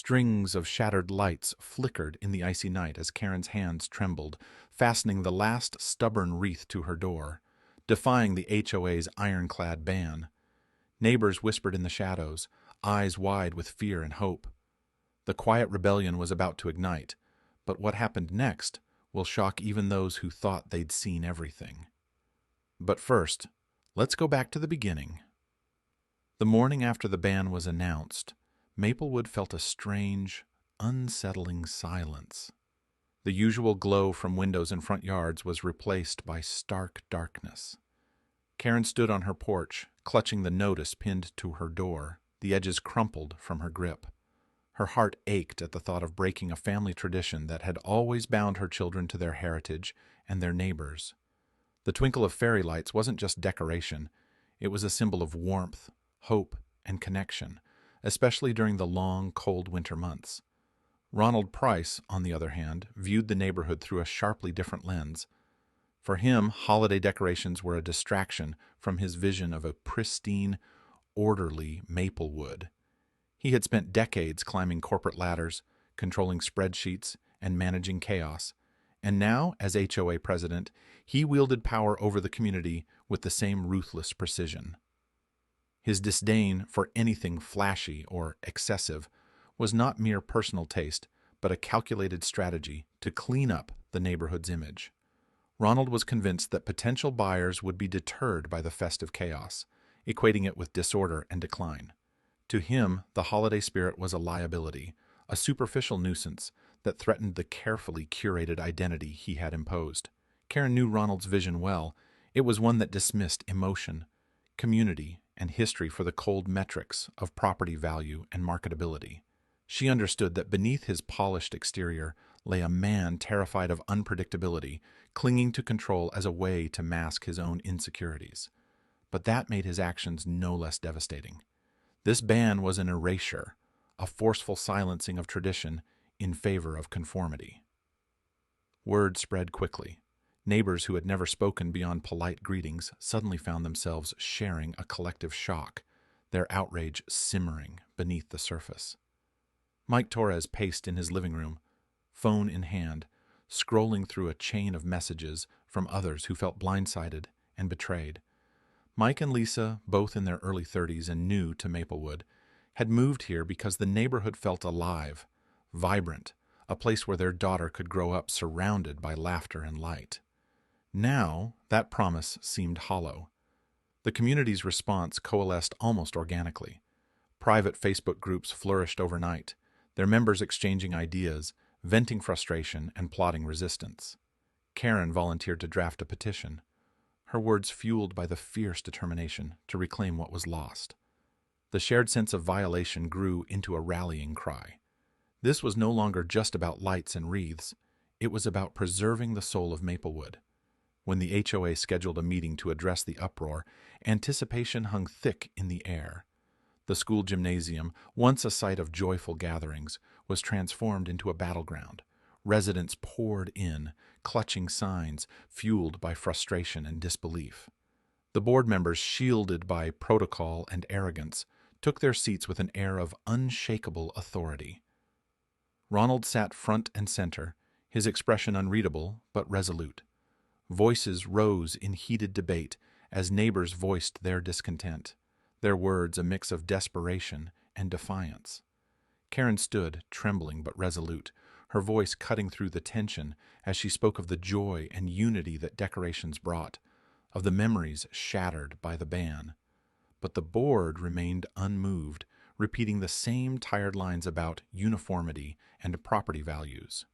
Strings of shattered lights flickered in the icy night as Karen's hands trembled, fastening the last stubborn wreath to her door, defying the HOA's ironclad ban. Neighbors whispered in the shadows, eyes wide with fear and hope. The quiet rebellion was about to ignite, but what happened next will shock even those who thought they'd seen everything. But first, let's go back to the beginning. The morning after the ban was announced, Maplewood felt a strange, unsettling silence. The usual glow from windows and front yards was replaced by stark darkness. Karen stood on her porch, clutching the notice pinned to her door, the edges crumpled from her grip. Her heart ached at the thought of breaking a family tradition that had always bound her children to their heritage and their neighbors. The twinkle of fairy lights wasn't just decoration, it was a symbol of warmth, hope, and connection, especially during the long, cold winter months. Ronald Price, on the other hand, viewed the neighborhood through a sharply different lens. For him, holiday decorations were a distraction from his vision of a pristine, orderly Maplewood. He had spent decades climbing corporate ladders, controlling spreadsheets, and managing chaos, and now, as HOA president, he wielded power over the community with the same ruthless precision. His disdain for anything flashy or excessive was not mere personal taste, but a calculated strategy to clean up the neighborhood's image. Ronald was convinced that potential buyers would be deterred by the festive chaos, equating it with disorder and decline. To him, the holiday spirit was a liability, a superficial nuisance that threatened the carefully curated identity he had imposed. Karen knew Ronald's vision well. It was one that dismissed emotion, community, and history for the cold metrics of property value and marketability. She understood that beneath his polished exterior lay a man terrified of unpredictability, clinging to control as a way to mask his own insecurities. But that made his actions no less devastating. This ban was an erasure, a forceful silencing of tradition in favor of conformity. Word spread quickly. Neighbors who had never spoken beyond polite greetings suddenly found themselves sharing a collective shock, their outrage simmering beneath the surface. Mike Torres paced in his living room, phone in hand, scrolling through a chain of messages from others who felt blindsided and betrayed. Mike and Lisa, both in their early 30s and new to Maplewood, had moved here because the neighborhood felt alive, vibrant, a place where their daughter could grow up surrounded by laughter and light. Now, that promise seemed hollow. The community's response coalesced almost organically. Private Facebook groups flourished overnight, their members exchanging ideas, venting frustration, and plotting resistance. Karen volunteered to draft a petition, her words fueled by the fierce determination to reclaim what was lost. The shared sense of violation grew into a rallying cry. This was no longer just about lights and wreaths, it was about preserving the soul of Maplewood. When the HOA scheduled a meeting to address the uproar, anticipation hung thick in the air. The school gymnasium, once a site of joyful gatherings, was transformed into a battleground. Residents poured in, clutching signs, fueled by frustration and disbelief. The board members, shielded by protocol and arrogance, took their seats with an air of unshakable authority. Ronald sat front and center, his expression unreadable but resolute. Voices rose in heated debate as neighbors voiced their discontent, their words a mix of desperation and defiance. Karen stood, trembling but resolute, her voice cutting through the tension as she spoke of the joy and unity that decorations brought, of the memories shattered by the ban. But the board remained unmoved, repeating the same tired lines about uniformity and property values.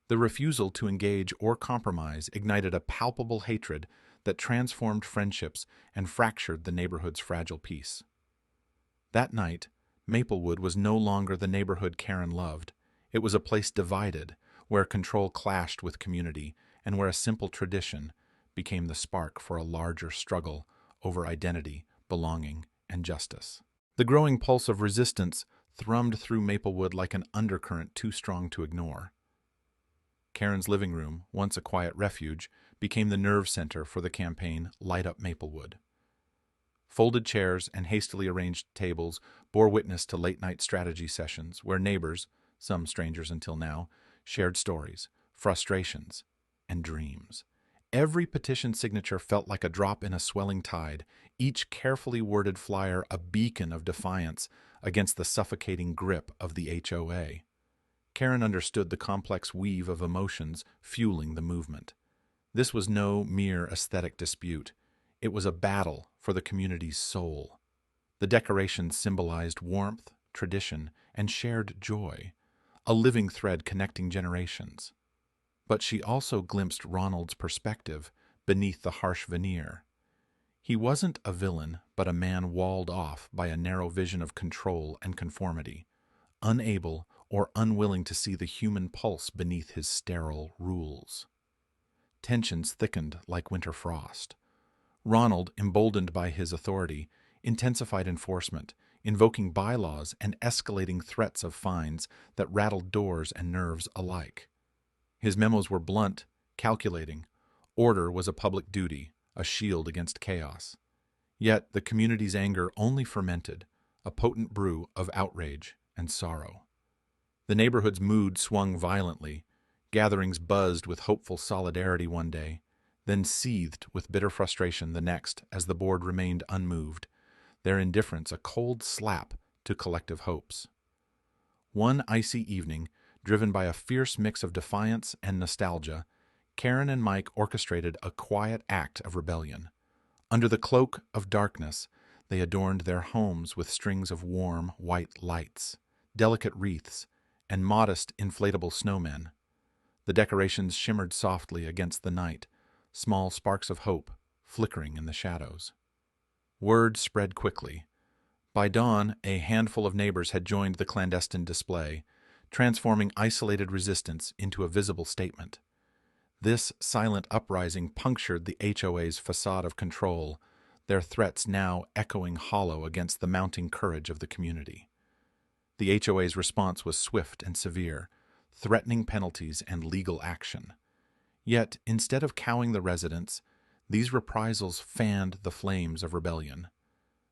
The refusal to engage or compromise ignited a palpable hatred that transformed friendships and fractured the neighborhood's fragile peace. That night, Maplewood was no longer the neighborhood Karen loved. It was a place divided, where control clashed with community, and where a simple tradition became the spark for a larger struggle over identity, belonging, and justice. The growing pulse of resistance thrummed through Maplewood like an undercurrent too strong to ignore. Karen's living room, once a quiet refuge, became the nerve center for the campaign Light Up Maplewood. Folded chairs and hastily arranged tables bore witness to late-night strategy sessions where neighbors, some strangers until now, shared stories, frustrations, and dreams. Every petition signature felt like a drop in a swelling tide, each carefully worded flyer a beacon of defiance against the suffocating grip of the HOA. Karen understood the complex weave of emotions fueling the movement. This was no mere aesthetic dispute. It was a battle for the community's soul. The decorations symbolized warmth, tradition, and shared joy, a living thread connecting generations. But she also glimpsed Ronald's perspective beneath the harsh veneer. He wasn't a villain, but a man walled off by a narrow vision of control and conformity, unable or unwilling to see the human pulse beneath his sterile rules. Tensions thickened like winter frost. Ronald, emboldened by his authority, intensified enforcement, invoking bylaws and escalating threats of fines that rattled doors and nerves alike. His memos were blunt, calculating. Order was a public duty, a shield against chaos. Yet the community's anger only fermented, a potent brew of outrage and sorrow. The neighborhood's mood swung violently. Gatherings buzzed with hopeful solidarity one day, then seethed with bitter frustration the next as the board remained unmoved, their indifference a cold slap to collective hopes. One icy evening, driven by a fierce mix of defiance and nostalgia, Karen and Mike orchestrated a quiet act of rebellion. Under the cloak of darkness, they adorned their homes with strings of warm, white lights, delicate wreaths, and modest inflatable snowmen. The decorations shimmered softly against the night, small sparks of hope flickering in the shadows. Word spread quickly. By dawn, a handful of neighbors had joined the clandestine display, transforming isolated resistance into a visible statement. This silent uprising punctured the HOA's facade of control, their threats now echoing hollow against the mounting courage of the community. The HOA's response was swift and severe, threatening penalties and legal action. Yet, instead of cowing the residents, these reprisals fanned the flames of rebellion.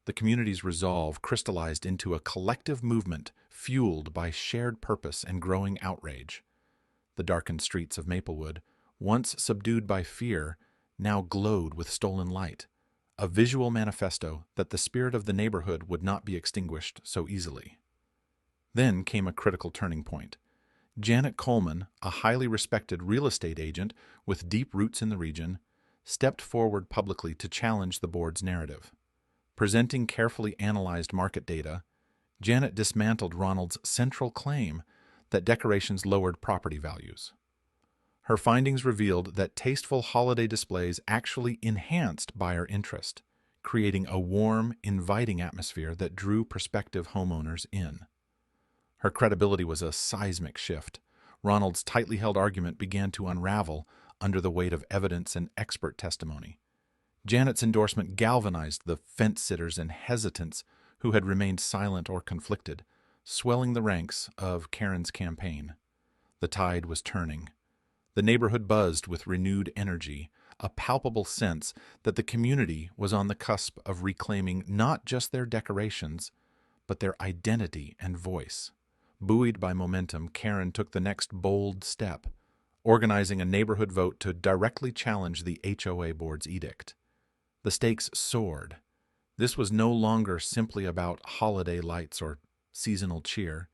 The community's resolve crystallized into a collective movement fueled by shared purpose and growing outrage. The darkened streets of Maplewood, once subdued by fear, now glowed with stolen light, a visual manifesto that the spirit of the neighborhood would not be extinguished so easily. Then came a critical turning point. Janet Coleman, a highly respected real estate agent with deep roots in the region, stepped forward publicly to challenge the board's narrative. Presenting carefully analyzed market data, Janet dismantled Ronald's central claim that decorations lowered property values. Her findings revealed that tasteful holiday displays actually enhanced buyer interest, creating a warm, inviting atmosphere that drew prospective homeowners in. Her credibility was a seismic shift. Ronald's tightly held argument began to unravel under the weight of evidence and expert testimony. Janet's endorsement galvanized the fence-sitters and hesitants who had remained silent or conflicted, swelling the ranks of Karen's campaign. The tide was turning. The neighborhood buzzed with renewed energy, a palpable sense that the community was on the cusp of reclaiming not just their decorations, but their identity and voice. Buoyed by momentum, Karen took the next bold step, organizing a neighborhood vote to directly challenge the HOA board's edict. The stakes soared. This was no longer simply about holiday lights or seasonal cheer.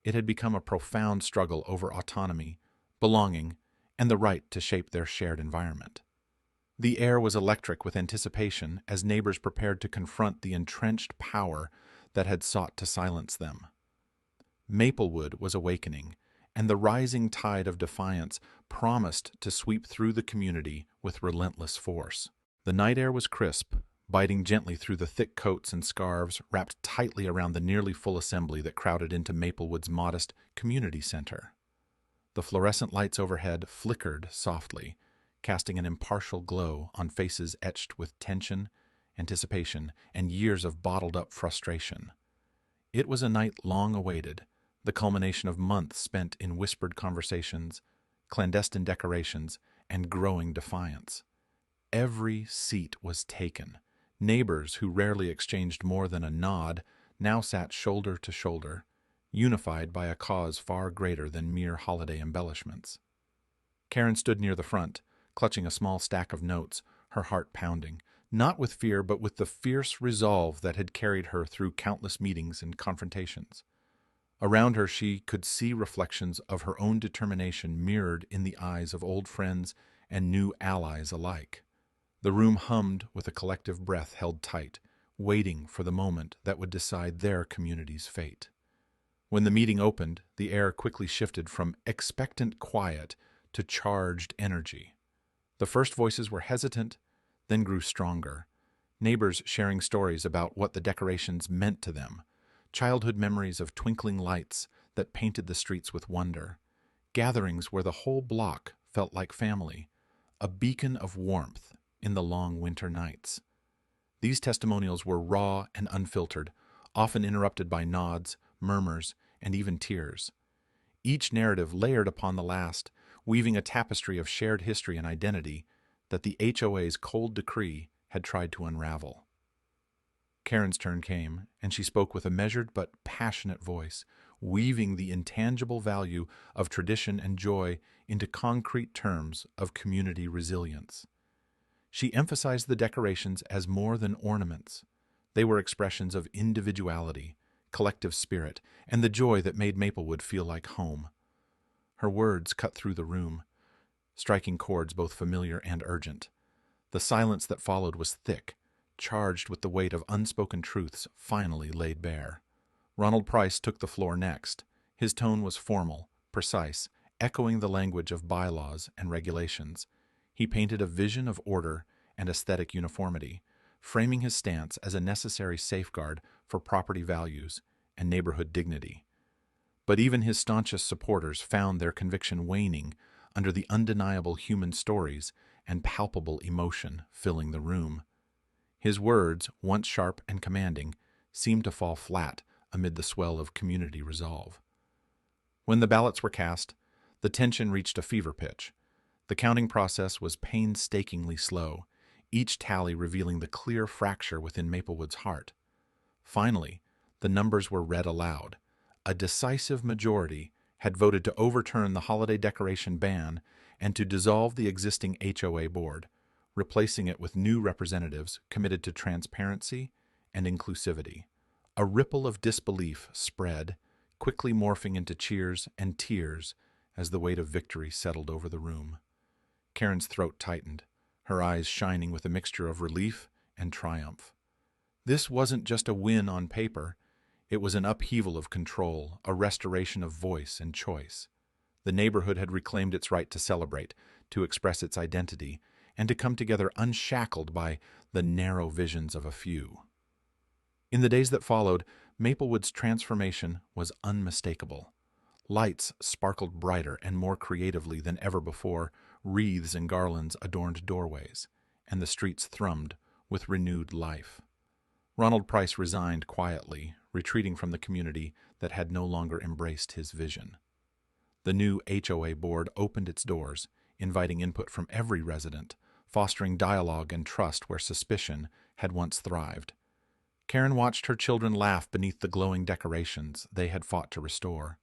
It had become a profound struggle over autonomy, belonging, and the right to shape their shared environment. The air was electric with anticipation as neighbors prepared to confront the entrenched power that had sought to silence them. Maplewood was awakening, and the rising tide of defiance promised to sweep through the community with relentless force. The night air was crisp, biting gently through the thick coats and scarves wrapped tightly around the nearly full assembly that crowded into Maplewood's modest community center. The fluorescent lights overhead flickered softly, casting an impartial glow on faces etched with tension, anticipation, and years of bottled-up frustration. It was a night long awaited, the culmination of months spent in whispered conversations, clandestine decorations, and growing defiance. Every seat was taken, Neighbors who rarely exchanged more than a nod now sat shoulder to shoulder, unified by a cause far greater than mere holiday embellishments. Karen stood near the front, clutching a small stack of notes, her heart pounding, not with fear but with the fierce resolve that had carried her through countless meetings and confrontations. Around her she could see reflections of her own determination mirrored in the eyes of old friends and new allies alike. The room hummed with a collective breath held tight, waiting for the moment that would decide their community's fate. When the meeting opened, the air quickly shifted from expectant quiet to charged energy. The first voices were hesitant, then grew stronger, neighbors sharing stories about what the decorations meant to them, childhood memories of twinkling lights that painted the streets with wonder, gatherings where the whole block felt like family, a beacon of warmth in the long winter nights. These testimonials were raw and unfiltered, often interrupted by nods, murmurs, and even tears. Each narrative layered upon the last, weaving a tapestry of shared history and identity that the HOA's cold decree had tried to unravel. Karen's turn came, and she spoke with a measured but passionate voice, weaving the intangible value of tradition and joy into concrete terms of community resilience. She emphasized the decorations as more than ornaments. They were expressions of individuality, collective spirit, and the joy that made Maplewood feel like home. Her words cut through the room, striking chords both familiar and urgent. The silence that followed was thick, charged with the weight of unspoken truths finally laid bare. Ronald Price took the floor next. His tone was formal, precise, echoing the language of bylaws and regulations. He painted a vision of order and aesthetic uniformity, framing his stance as a necessary safeguard for property values and neighborhood dignity. But even his staunchest supporters found their conviction waning under the undeniable human stories and palpable emotion filling the room. His words, once sharp and commanding, seemed to fall flat amid the swell of community resolve. When the ballots were cast, the tension reached a fever pitch. The counting process was painstakingly slow, each tally revealing the clear fracture within Maplewood's heart. Finally, the numbers were read aloud. A decisive majority had voted to overturn the holiday decoration ban and to dissolve the existing HOA board, replacing it with new representatives committed to transparency and inclusivity. A ripple of disbelief spread, quickly morphing into cheers and tears as the weight of victory settled over the room. Karen's throat tightened, her eyes shining with a mixture of relief and triumph. This wasn't just a win on paper. It was an upheaval of control, a restoration of voice and choice. The neighborhood had reclaimed its right to celebrate, to express its identity, and to come together unshackled by the narrow visions of a few. In the days that followed, Maplewood's transformation was unmistakable. Lights sparkled brighter and more creatively than ever before, wreaths and garlands adorned doorways, and the streets thrummed with renewed life. Ronald Price resigned quietly, retreating from the community that had no longer embraced his vision. The new HOA board opened its doors, inviting input from every resident, fostering dialogue and trust where suspicion had once thrived. Karen watched her children laugh beneath the glowing decorations they had fought to restore.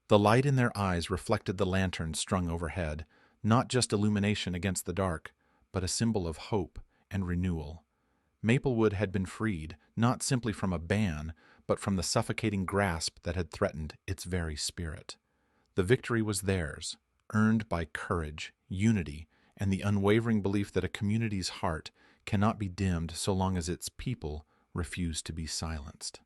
The light in their eyes reflected the lanterns strung overhead, not just illumination against the dark, but a symbol of hope and renewal. Maplewood had been freed, not simply from a ban, but from the suffocating grasp that had threatened its very spirit. The victory was theirs, earned by courage, unity, and the unwavering belief that a community's heart cannot be dimmed so long as its people refuse to be silenced.